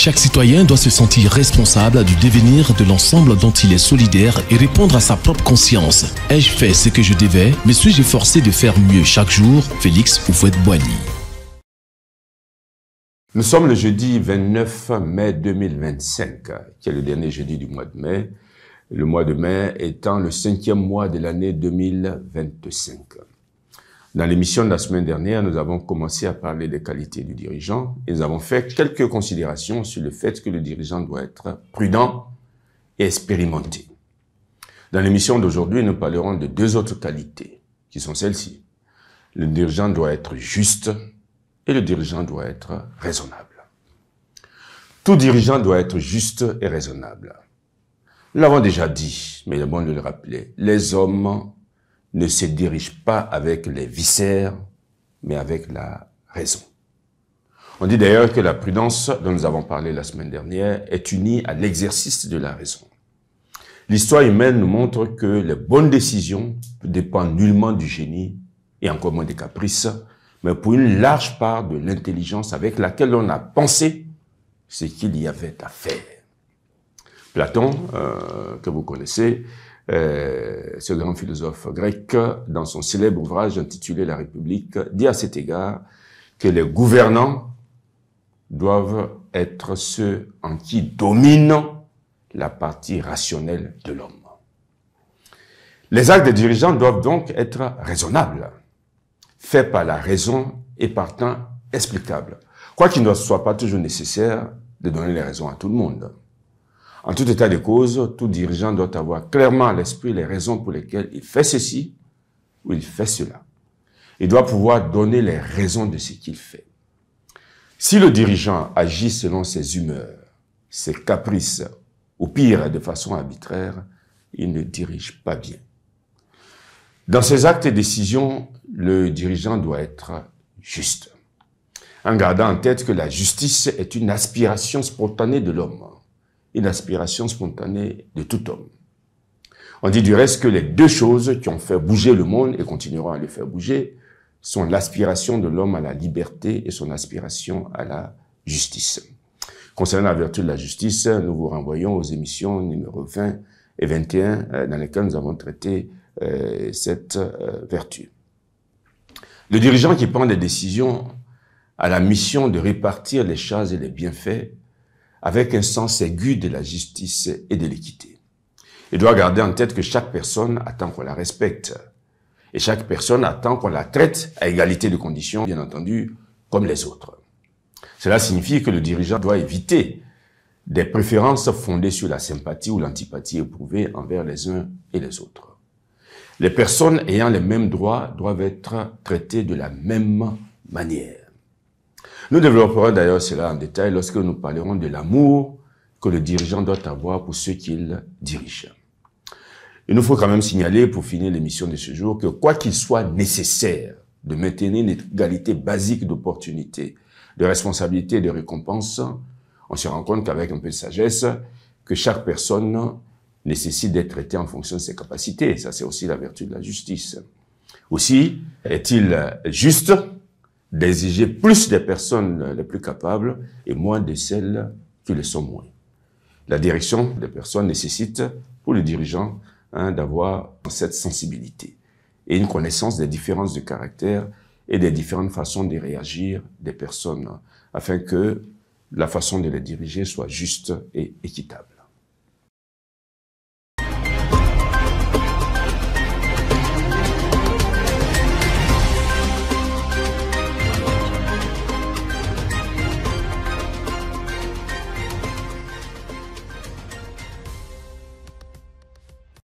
Chaque citoyen doit se sentir responsable du devenir de l'ensemble dont il est solidaire et répondre à sa propre conscience. Ai-je fait ce que je devais? Me suis-je forcé de faire mieux chaque jour? Félix Houphouët-Boigny. Nous sommes le jeudi 29 mai 2025, qui est le dernier jeudi du mois de mai. Le mois de mai étant le 5e mois de l'année 2025. Dans l'émission de la semaine dernière, nous avons commencé à parler des qualités du dirigeant et nous avons fait quelques considérations sur le fait que le dirigeant doit être prudent et expérimenté. Dans l'émission d'aujourd'hui, nous parlerons de deux autres qualités, qui sont celles-ci. Le dirigeant doit être juste et le dirigeant doit être raisonnable. Tout dirigeant doit être juste et raisonnable. Nous l'avons déjà dit, mais il est bon de le rappeler. Les hommes ne se dirigent pas avec les viscères, mais avec la raison. On dit d'ailleurs que la prudence dont nous avons parlé la semaine dernière est unie à l'exercice de la raison. L'histoire humaine nous montre que les bonnes décisions ne dépendent nullement du génie et encore moins des caprices, mais pour une large part de l'intelligence avec laquelle on a pensé ce qu'il y avait à faire. Platon, que vous connaissez, ce grand philosophe grec, dans son célèbre ouvrage intitulé La République, dit à cet égard que les gouvernants doivent être ceux en qui domine la partie rationnelle de l'homme. Les actes des dirigeants doivent donc être raisonnables, faits par la raison et partant explicables, quoiqu'il ne soit pas toujours nécessaire de donner les raisons à tout le monde. En tout état de cause, tout dirigeant doit avoir clairement à l'esprit les raisons pour lesquelles il fait ceci ou il fait cela. Il doit pouvoir donner les raisons de ce qu'il fait. Si le dirigeant agit selon ses humeurs, ses caprices, ou pire, de façon arbitraire, il ne dirige pas bien. Dans ses actes et décisions, le dirigeant doit être juste, en gardant en tête que la justice est une aspiration spontanée de l'homme. Une aspiration spontanée de tout homme. On dit du reste que les deux choses qui ont fait bouger le monde et continueront à le faire bouger sont l'aspiration de l'homme à la liberté et son aspiration à la justice. Concernant la vertu de la justice, nous vous renvoyons aux émissions numéro 20 et 21 dans lesquelles nous avons traité cette vertu. Le dirigeant qui prend des décisions a la mission de répartir les charges et les bienfaits avec un sens aigu de la justice et de l'équité. Il doit garder en tête que chaque personne attend qu'on la respecte. Et chaque personne attend qu'on la traite à égalité de conditions, bien entendu, comme les autres. Cela signifie que le dirigeant doit éviter des préférences fondées sur la sympathie ou l'antipathie éprouvée envers les uns et les autres. Les personnes ayant les mêmes droits doivent être traitées de la même manière. Nous développerons d'ailleurs cela en détail lorsque nous parlerons de l'amour que le dirigeant doit avoir pour ceux qu'il dirige. Il nous faut quand même signaler, pour finir l'émission de ce jour, que quoi qu'il soit nécessaire de maintenir une égalité basique d'opportunités, de responsabilité et de récompense, on se rend compte qu'avec un peu de sagesse, que chaque personne nécessite d'être traitée en fonction de ses capacités. Ça, c'est aussi la vertu de la justice. Aussi, est-il juste d'exiger plus des personnes les plus capables et moins de celles qui le sont moins. La direction des personnes nécessite pour le dirigeant d'avoir cette sensibilité et une connaissance des différences de caractère et des différentes façons de réagir des personnes afin que la façon de les diriger soit juste et équitable.